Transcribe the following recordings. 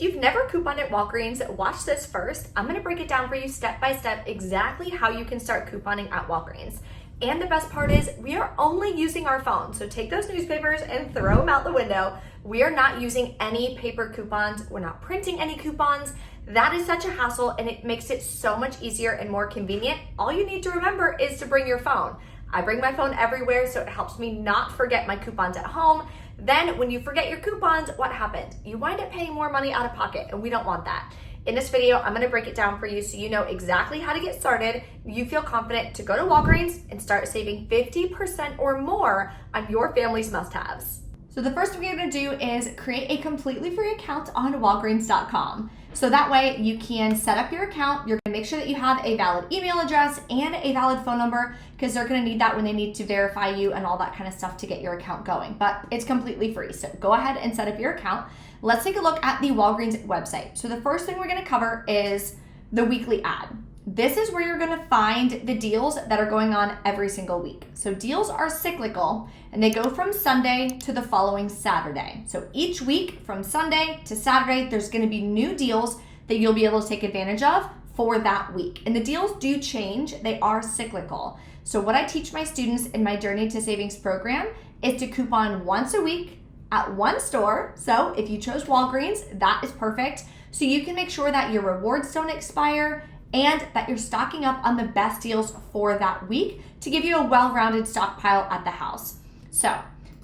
If you've never couponed at Walgreens, watch this first. I'm gonna break it down for you step by step exactly how you can start couponing at Walgreens. And the best part is we are only using our phone. So take those newspapers and throw them out the window. We are not using any paper coupons. We're not printing any coupons. That is such a hassle and it makes it so much easier and more convenient. All you need to remember is to bring your phone. I bring my phone everywhere, so it helps me not forget my coupons at home. Then when you forget your coupons, what happens? You wind up paying more money out of pocket, and we don't want that. In this video, I'm gonna break it down for you so you know exactly how to get started. You feel confident to go to Walgreens and start saving 50% or more on your family's must-haves. So the first thing you're gonna do is create a completely free account on Walgreens.com. So that way you can set up your account. You're gonna make sure that you have a valid email address and a valid phone number because they're gonna need that when they need to verify you and all that kind of stuff to get your account going. But it's completely free, so go ahead and set up your account. Let's take a look at the Walgreens website. So the first thing we're gonna cover is the weekly ad. This is where you're gonna find the deals that are going on every single week. So deals are cyclical and they go from Sunday to the following Saturday. So each week from Sunday to Saturday, there's gonna be new deals that you'll be able to take advantage of for that week. And the deals do change, they are cyclical. So what I teach my students in my Journey to Savings program is to coupon once a week at one store. So if you chose Walgreens, that is perfect. So you can make sure that your rewards don't expire and that you're stocking up on the best deals for that week to give you a well-rounded stockpile at the house. So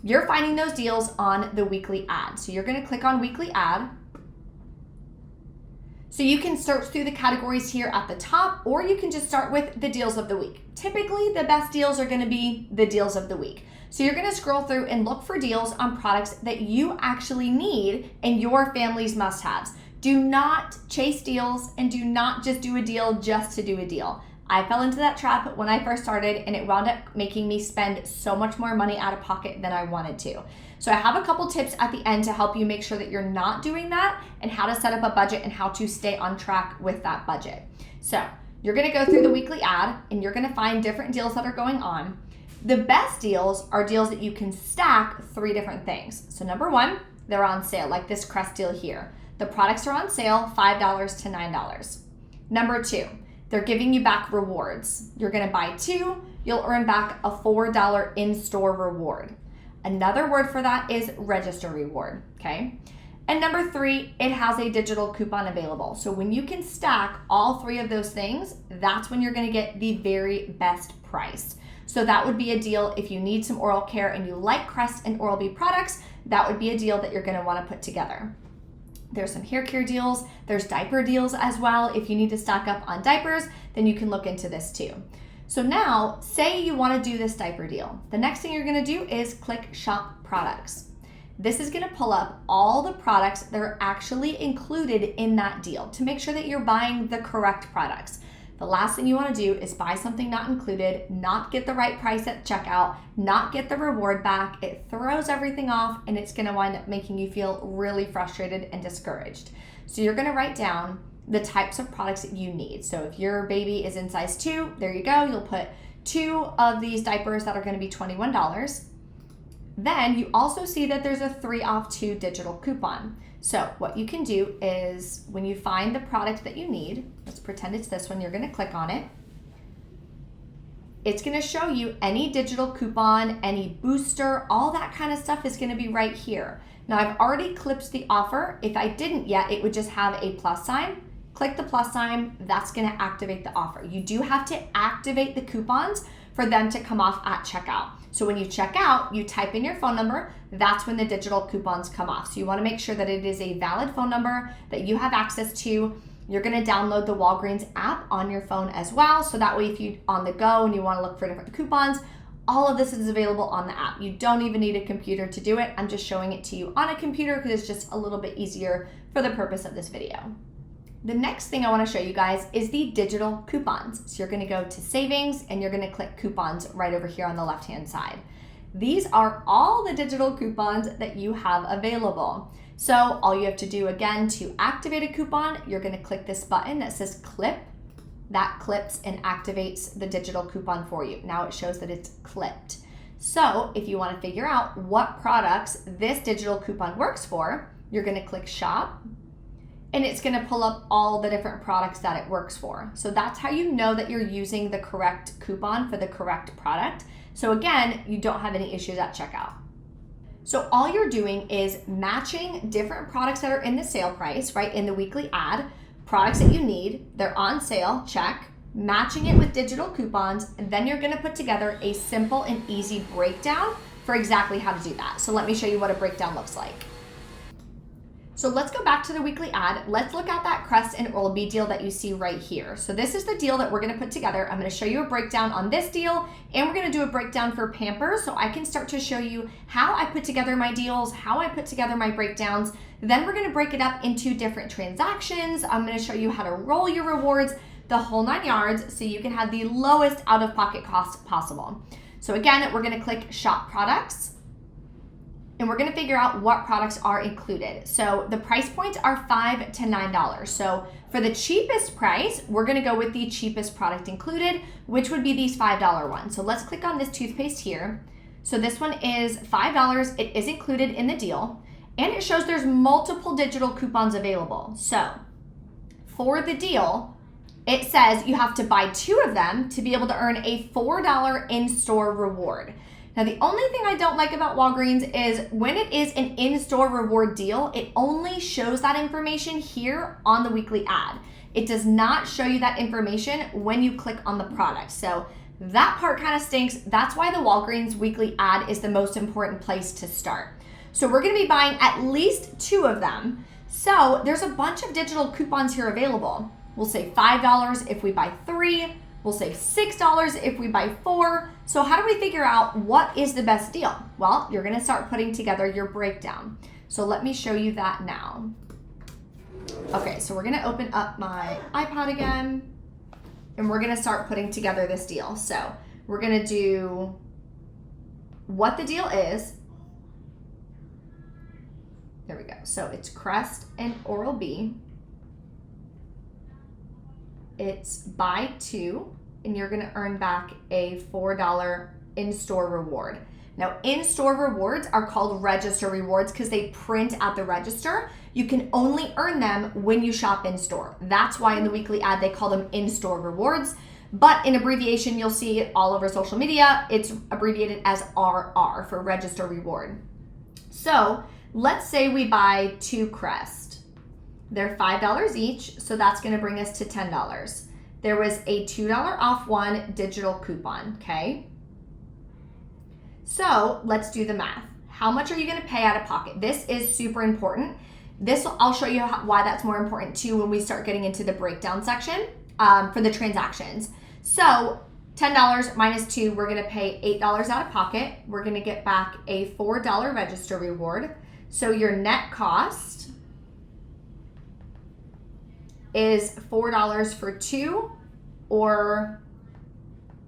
you're finding those deals on the weekly ad. So you're gonna click on weekly ad. So you can search through the categories here at the top, or you can just start with the deals of the week. Typically, the best deals are gonna be the deals of the week. So you're gonna scroll through and look for deals on products that you actually need in your family's must-haves. Do not chase deals and do not just do a deal just to do a deal. I fell into that trap when I first started and it wound up making me spend so much more money out of pocket than I wanted to. So I have a couple tips at the end to help you make sure that you're not doing that and how to set up a budget and how to stay on track with that budget. So you're gonna go through the weekly ad and you're gonna find different deals that are going on. The best deals are deals that you can stack 3 different things. So number 1, they're on sale, like this Crest deal here. The products are on sale, $5 to $9. Number 2, they're giving you back rewards. You're gonna buy 2, you'll earn back a $4 in-store reward. Another word for that is register reward, okay? And number 3, it has a digital coupon available. So when you can stack all 3 of those things, that's when you're gonna get the very best price. So that would be a deal if you need some oral care and you like Crest and Oral-B products, that would be a deal that you're gonna wanna put together. There's some hair care deals, there's diaper deals as well. If you need to stock up on diapers, then you can look into this too. So now, say you wanna do this diaper deal. The next thing you're gonna do is click Shop Products. This is gonna pull up all the products that are actually included in that deal to make sure that you're buying the correct products. The last thing you wanna do is buy something not included, not get the right price at checkout, not get the reward back. It throws everything off and it's gonna wind up making you feel really frustrated and discouraged. So you're gonna write down the types of products that you need. So if your baby is in size 2, there you go. You'll put 2 of these diapers that are gonna be $21. Then you also see that there's a 3 off 2 digital coupon. So what you can do is when you find the product that you need, let's pretend it's this one, you're gonna click on it. It's gonna show you any digital coupon, any booster, all that kind of stuff is gonna be right here. Now I've already clipped the offer. If I didn't yet, it would just have a plus sign. Click the plus sign, that's gonna activate the offer. You do have to activate the coupons for them to come off at checkout. So when you check out, you type in your phone number, that's when the digital coupons come off. So you wanna make sure that it is a valid phone number that you have access to. You're gonna download the Walgreens app on your phone as well. So that way if you're on the go and you wanna look for different coupons, all of this is available on the app. You don't even need a computer to do it. I'm just showing it to you on a computer because it's just a little bit easier for the purpose of this video. The next thing I wanna show you guys is the digital coupons. So you're gonna go to savings and you're gonna click coupons right over here on the left-hand side. These are all the digital coupons that you have available. So all you have to do again to activate a coupon, you're gonna click this button that says clip. That clips and activates the digital coupon for you. Now it shows that it's clipped. So if you wanna figure out what products this digital coupon works for, you're gonna click shop. and it's gonna pull up all the different products that it works for. So that's how you know that you're using the correct coupon for the correct product. So again, you don't have any issues at checkout. So all you're doing is matching different products that are in the sale price, right, in the weekly ad, products that you need, they're on sale, check, matching it with digital coupons, and then you're gonna put together a simple and easy breakdown for exactly how to do that. So let me show you what a breakdown looks like. So let's go back to the weekly ad. Let's look at that Crest and Oral-B deal that you see right here. So this is the deal that we're gonna put together. I'm gonna show you a breakdown on this deal, and we're gonna do a breakdown for Pampers so I can start to show you how I put together my deals, how I put together my breakdowns. Then we're gonna break it up into different transactions. I'm gonna show you how to roll your rewards, the whole 9 yards, so you can have the lowest out-of-pocket cost possible. So again, we're gonna click Shop Products, and we're gonna figure out what products are included. So the price points are $5 to $9. So for the cheapest price, we're gonna go with the cheapest product included, which would be these $5 ones. So let's click on this toothpaste here. So this one is $5, it is included in the deal, and it shows there's multiple digital coupons available. So for the deal, it says you have to buy 2 of them to be able to earn a $4 in-store reward. Now, the only thing I don't like about Walgreens is when it is an in-store reward deal, it only shows that information here on the weekly ad. It does not show you that information when you click on the product. So that part kind of stinks. That's why the Walgreens weekly ad is the most important place to start. So we're gonna be buying at least 2 of them. So there's a bunch of digital coupons here available. We'll say $5 if we buy 3. We'll save $6 if we buy 4. So how do we figure out what is the best deal? Well, you're gonna start putting together your breakdown. So let me show you that now. Okay, so we're gonna open up my iPad again, and we're gonna start putting together this deal. So we're gonna do what the deal is. There we go. So it's Crest and Oral-B. It's buy 2, and you're gonna earn back a $4 in-store reward. Now, in-store rewards are called register rewards because they print at the register. You can only earn them when you shop in-store. That's why in the weekly ad, they call them in-store rewards. But in abbreviation, you'll see it all over social media. It's abbreviated as RR for register reward. So let's say we buy 2 Crest. They're $5 each, so that's gonna bring us to $10. There was a $2 off one digital coupon, okay? So let's do the math. How much are you gonna pay out of pocket? This is super important. I'll show you why that's more important too when we start getting into the breakdown section for the transactions. So $10 minus 2, we're gonna pay $8 out of pocket. We're gonna get back a $4 register reward. So your net cost is $4 for 2 or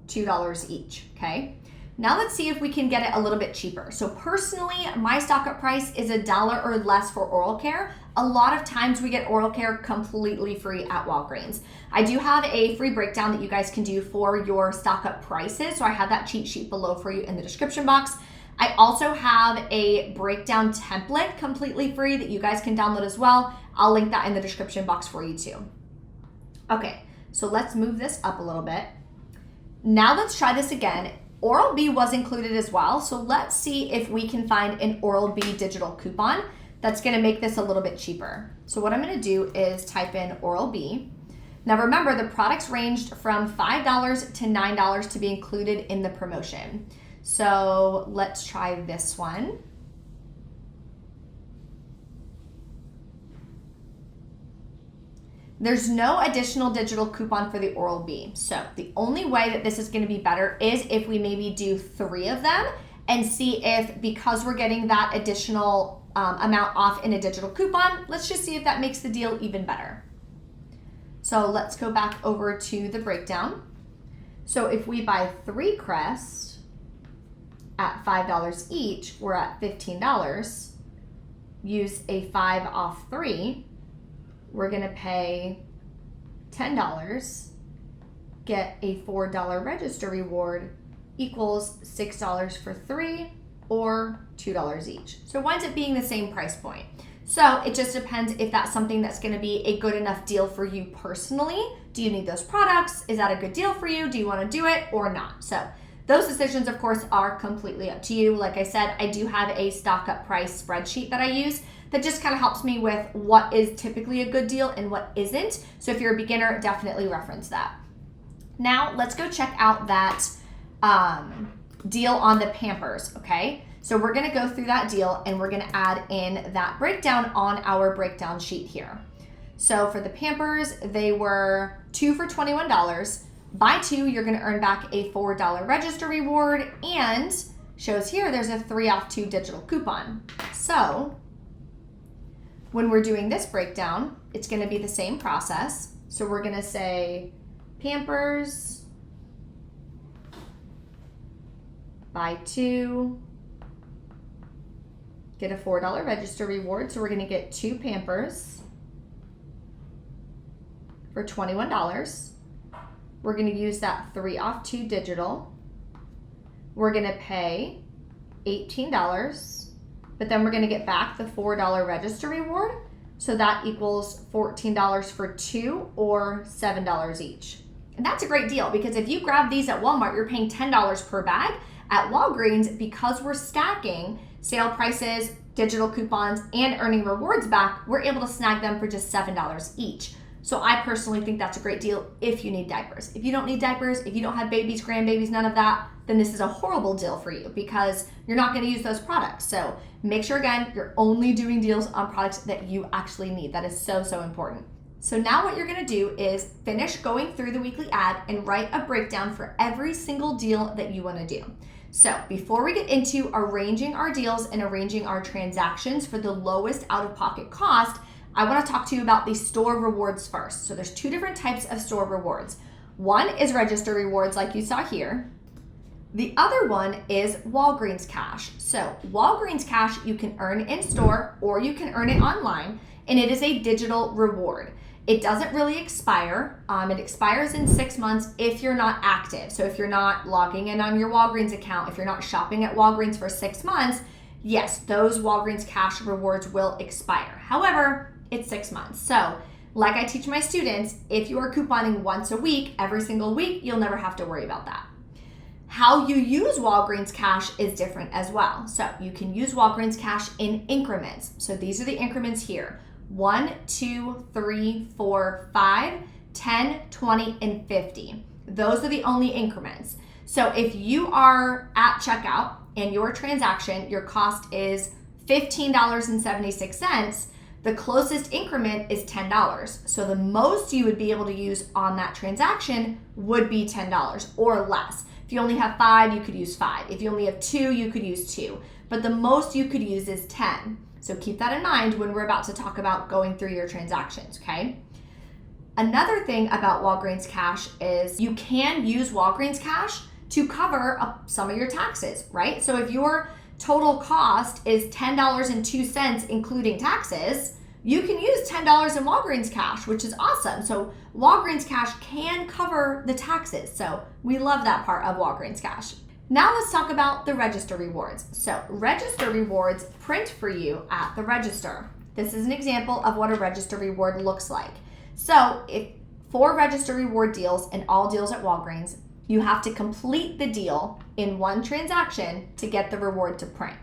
$2 each, okay? Now let's see if we can get it a little bit cheaper. So personally, my stock-up price is $1 or less for oral care. A lot of times we get oral care completely free at Walgreens. I do have a free breakdown that you guys can do for your stock-up prices. So I have that cheat sheet below for you in the description box. I also have a breakdown template completely free that you guys can download as well. I'll link that in the description box for you too. Okay, so let's move this up a little bit. Now let's try this again. Oral-B was included as well, so let's see if we can find an Oral-B digital coupon that's gonna make this a little bit cheaper. So what I'm gonna do is type in Oral-B. Now remember, the products ranged from $5 to $9 to be included in the promotion. So let's try this one. There's no additional digital coupon for the Oral-B. So the only way that this is gonna be better is if we maybe do 3 of them and see if, because we're getting that additional amount off in a digital coupon, let's just see if that makes the deal even better. So let's go back over to the breakdown. So if we buy 3 Crest at $5 each, we're at $15. Use a 5 off 3, we're gonna pay $10, get a $4 register reward, equals $6 for 3 or $2 each. So it winds up being the same price point. So it just depends if that's something that's going to be a good enough deal for you personally. Do you need those products? Is that a good deal for you? Do you want to do it or not? So those decisions, of course, are completely up to you. Like I said, I do have a stock up price spreadsheet that I use that just kind of helps me with what is typically a good deal and what isn't. So if you're a beginner, definitely reference that. Now let's go check out that deal on the Pampers, okay? So we're gonna go through that deal and we're gonna add in that breakdown on our breakdown sheet here. So for the Pampers, they were 2 for $21. Buy 2, you're gonna earn back a $4 register reward, and shows here there's a 3 off 2 digital coupon. So when we're doing this breakdown, it's gonna be the same process. So we're gonna say Pampers, buy 2, get a $4 register reward. So we're gonna get 2 Pampers for $21. We're gonna use that 3 off 2 digital. We're gonna pay $18, but then we're gonna get back the $4 register reward. So that equals $14 for 2 or $7 each. And that's a great deal because if you grab these at Walmart, you're paying $10 per bag. At Walgreens, because we're stacking sale prices, digital coupons, and earning rewards back, we're able to snag them for just $7 each. So I personally think that's a great deal if you need diapers. If you don't need diapers, if you don't have babies, grandbabies, none of that, then this is a horrible deal for you because you're not going to use those products. So make sure, again, you're only doing deals on products that you actually need. That is so, so important. So now what you're going to do is finish going through the weekly ad and write a breakdown for every single deal that you want to do. So before we get into arranging our deals and arranging our transactions for the lowest out-of-pocket cost, I want to talk to you about the store rewards first. So there's 2 different types of store rewards. One is register rewards like you saw here. The other one is Walgreens Cash. So Walgreens Cash you can earn in store or you can earn it online, and it is a digital reward. It doesn't really expire. It expires in 6 months if you're not active. So if you're not logging in on your Walgreens account, if you're not shopping at Walgreens for 6 months, yes, those Walgreens Cash rewards will expire. However, it's 6 months. So like I teach my students, if you are couponing once a week, every single week, you'll never have to worry about that. How you use Walgreens Cash is different as well. So you can use Walgreens Cash in increments. So these are the increments here. 1, 2, 3, 4, 5, 10, 20, and 50. Those are the only increments. So if you are at checkout and your transaction, your cost is $15.76, the closest increment is $10. So the most you would be able to use on that transaction would be $10 or less. If you only have 5, you could use 5. If you only have 2, you could use 2. But the most you could use is 10. So keep that in mind when we're about to talk about going through your transactions, okay? Another thing about Walgreens Cash is you can use Walgreens Cash to cover up some of your taxes, right? So if your total cost is $10.02 including taxes, you can use $10 in Walgreens Cash, which is awesome. So Walgreens Cash can cover the taxes. So we love that part of Walgreens Cash. Now let's talk about the register rewards. So register rewards print for you at the register. This is an example of what a register reward looks like. So if for register reward deals and all deals at Walgreens, you have to complete the deal in one transaction to get the reward to print.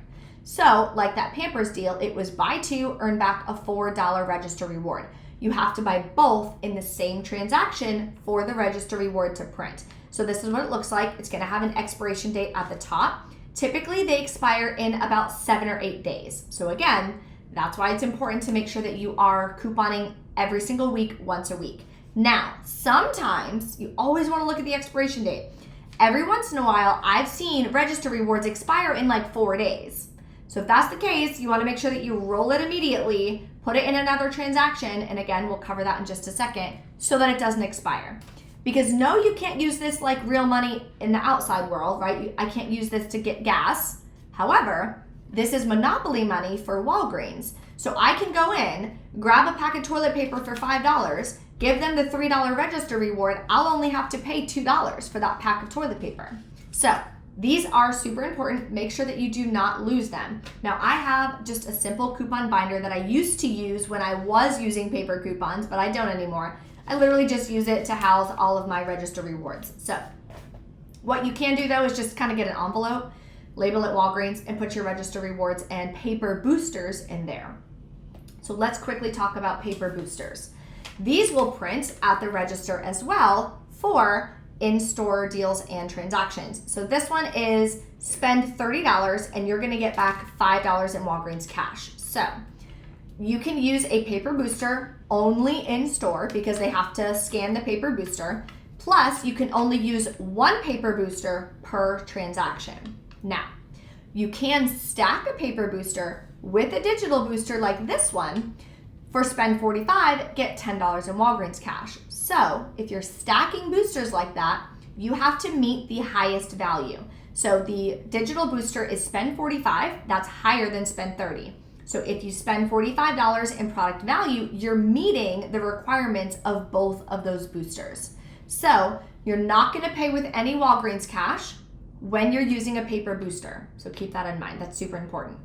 So like that Pampers deal, it was buy 2, earn back a $4 register reward. You have to buy both in the same transaction for the register reward to print. So this is what it looks like. It's going to have an expiration date at the top. Typically, they expire in about 7 or 8 days. So again, that's why it's important to make sure that you are couponing every single week, once a week. Now, sometimes you always want to look at the expiration date. Every once in a while, I've seen register rewards expire in like 4 days. So if that's the case, you want to make sure that you roll it immediately, put it in another transaction, and again, we'll cover that in just a second, so that it doesn't expire. Because no, you can't use this like real money in the outside world, right? I can't use this to get gas. However, this is monopoly money for Walgreens. So I can go in, grab a pack of toilet paper for $5, give them the $3 register reward. I'll only have to pay $2 for that pack of toilet paper. So these are super important. Make sure that you do not lose them. Now, I have just a simple coupon binder that I used to use when I was using paper coupons, but I don't anymore. I literally just use it to house all of my register rewards. So what you can do though is just kind of get an envelope, label it Walgreens, and put your register rewards and paper boosters in there. So let's quickly talk about paper boosters. These will print at the register as well for in-store deals and transactions. So this one is spend $30 and you're gonna get back $5 in Walgreens cash. So you can use a paper booster only in store because they have to scan the paper booster. Plus, you can only use one paper booster per transaction. Now, you can stack a paper booster with a digital booster like this one. For spend $45, get $10 in Walgreens cash. So if you're stacking boosters like that, you have to meet the highest value. So the digital booster is spend $45, that's higher than spend $30. So if you spend $45 in product value, you're meeting the requirements of both of those boosters. So you're not gonna pay with any Walgreens cash when you're using a paper booster. So keep that in mind, that's super important.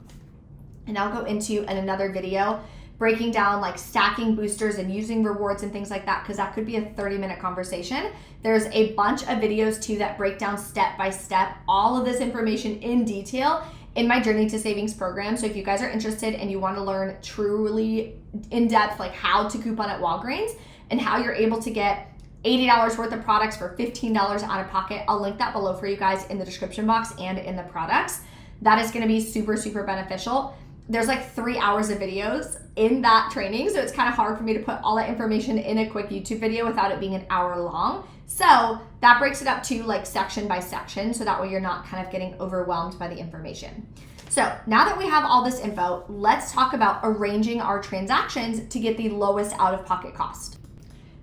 And I'll go into another video breaking down like stacking boosters and using rewards and things like that, because that could be a 30-minute conversation. There's a bunch of videos too that break down step by step all of this information in detail in my Journey to Savings program. So if you guys are interested and you want to learn truly in depth like how to coupon at Walgreens and how you're able to get $80 worth of products for $15 out of pocket, I'll link that below for you guys in the description box and in the products. That is going to be super, super beneficial. There's like 3 hours of videos in that training, so it's kind of hard for me to put all that information in a quick YouTube video without it being an hour long. So that breaks it up to like section by section, so that way you're not kind of getting overwhelmed by the information. So now that we have all this info, let's talk about arranging our transactions to get the lowest out-of-pocket cost.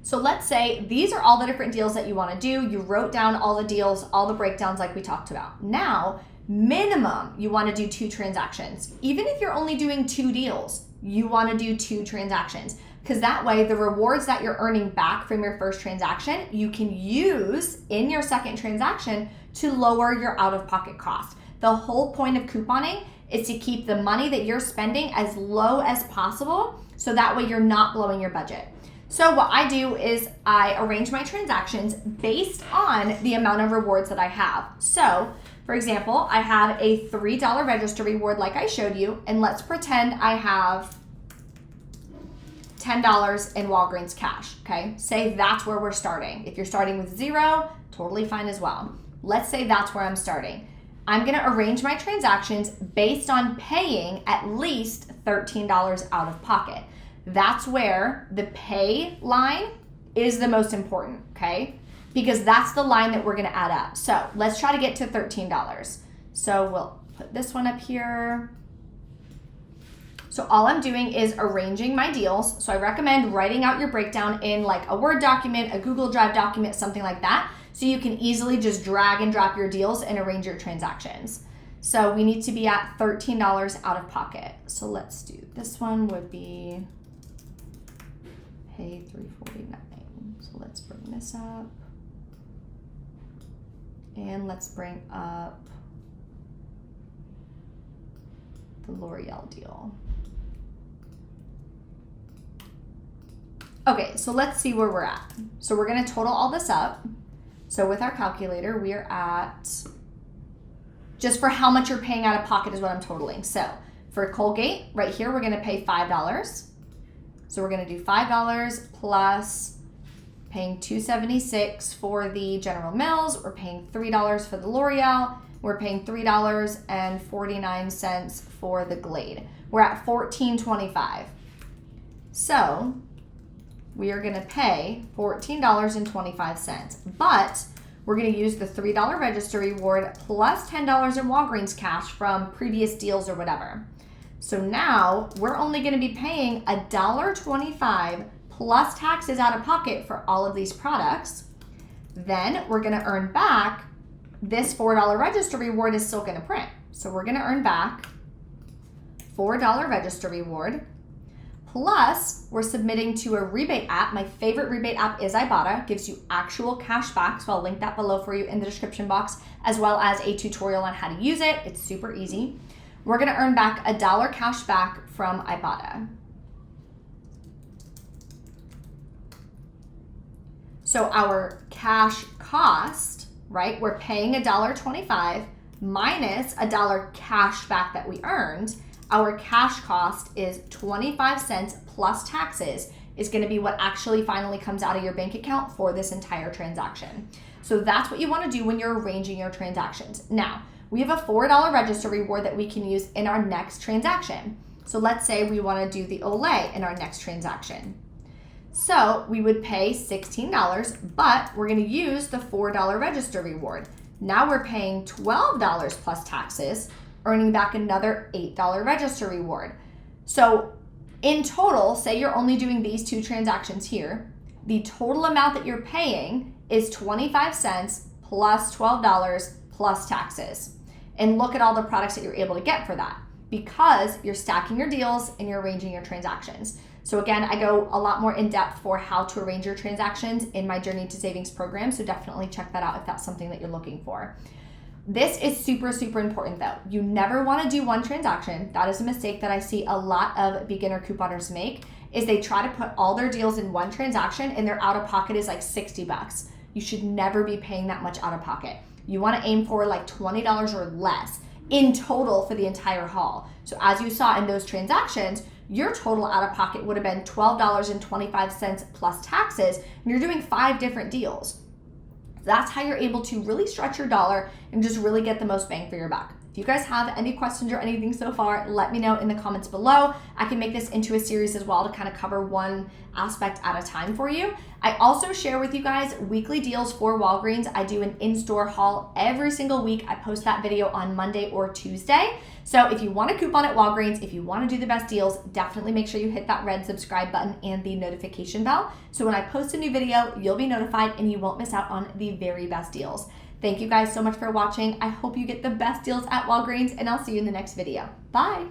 So let's say these are all the different deals that you want to do. You wrote down all the deals, all the breakdowns like we talked about. Now, minimum, you want to do 2 transactions. Even if you're only doing 2 deals, you want to do 2 transactions, because that way the rewards that you're earning back from your first transaction, you can use in your second transaction to lower your out-of-pocket cost. The whole point of couponing is to keep the money that you're spending as low as possible, so that way you're not blowing your budget. So what I do is I arrange my transactions based on the amount of rewards that I have. So for example, I have a $3 register reward like I showed you, and let's pretend I have $10 in Walgreens cash, okay? Say that's where we're starting. If you're starting with 0, totally fine as well. Let's say that's where I'm starting. I'm gonna arrange my transactions based on paying at least $13 out of pocket. That's where the pay line is the most important, okay? Because that's the line that we're gonna add up. So let's try to get to $13. So we'll put this one up here. So all I'm doing is arranging my deals. So I recommend writing out your breakdown in like a Word document, a Google Drive document, something like that, so you can easily just drag and drop your deals and arrange your transactions. So we need to be at $13 out of pocket. So let's do, this one would be pay $349. So let's bring this up. And let's bring up the L'Oreal deal. Okay, so let's see where we're at. So we're gonna total all this up. So with our calculator, we are at, just for how much you're paying out of pocket is what I'm totaling. So for Colgate, right here, we're gonna pay $5. So we're gonna do $5 plus paying $2.76 for the General Mills. We're paying $3 for the L'Oreal. We're paying $3.49 for the Glade. We're at $14.25. So we are gonna pay $14.25, but we're gonna use the $3 register reward plus $10 in Walgreens cash from previous deals or whatever. So now we're only gonna be paying $1.25 plus taxes out of pocket for all of these products. Then we're gonna earn back, this $4 register reward is still gonna print. So we're gonna earn back $4 register reward Plus, we're submitting to a rebate app. My favorite rebate app is Ibotta. Gives you actual cash back, so I'll link that below for you in the description box, as well as a tutorial on how to use it. It's super easy. We're gonna earn back $1 cash back from Ibotta. So our cash cost, right, we're paying $1.25 minus $1 cash back that we earned. Our cash cost is 25 cents plus taxes is going to be what actually finally comes out of your bank account for this entire transaction. So that's what you want to do when you're arranging your transactions. Now, we have a $4 register reward that we can use in our next transaction. So let's say we want to do the Olay in our next transaction. So we would pay $16, but we're going to use the $4 register reward. Now we're paying $12 plus taxes, earning back another $8 register reward. So in total, say you're only doing these 2 transactions here, the total amount that you're paying is 25 cents plus $12 plus taxes. And look at all the products that you're able to get for that, because you're stacking your deals and you're arranging your transactions. So again, I go a lot more in depth for how to arrange your transactions in my Journey to Savings program. So definitely check that out if that's something that you're looking for. This is super, super important though. You never want to do one transaction. That is a mistake that I see a lot of beginner couponers make, is they try to put all their deals in one transaction and their out of pocket is like $60. You should never be paying that much out of pocket. You want to aim for like $20 or less in total for the entire haul. So as you saw in those transactions, your total out of pocket would have been $12.25 plus taxes, and you're doing 5 different deals. That's how you're able to really stretch your dollar and just really get the most bang for your buck. If you guys have any questions or anything so far, let me know in the comments below. I can make this into a series as well to kind of cover one aspect at a time for you. I also share with you guys weekly deals for Walgreens. I do an in-store haul every single week. I post that video on Monday or Tuesday. So if you want a coupon at Walgreens, if you want to do the best deals, definitely make sure you hit that red subscribe button and the notification bell. So when I post a new video, you'll be notified and you won't miss out on the very best deals. Thank you guys so much for watching. I hope you get the best deals at Walgreens, and I'll see you in the next video. Bye.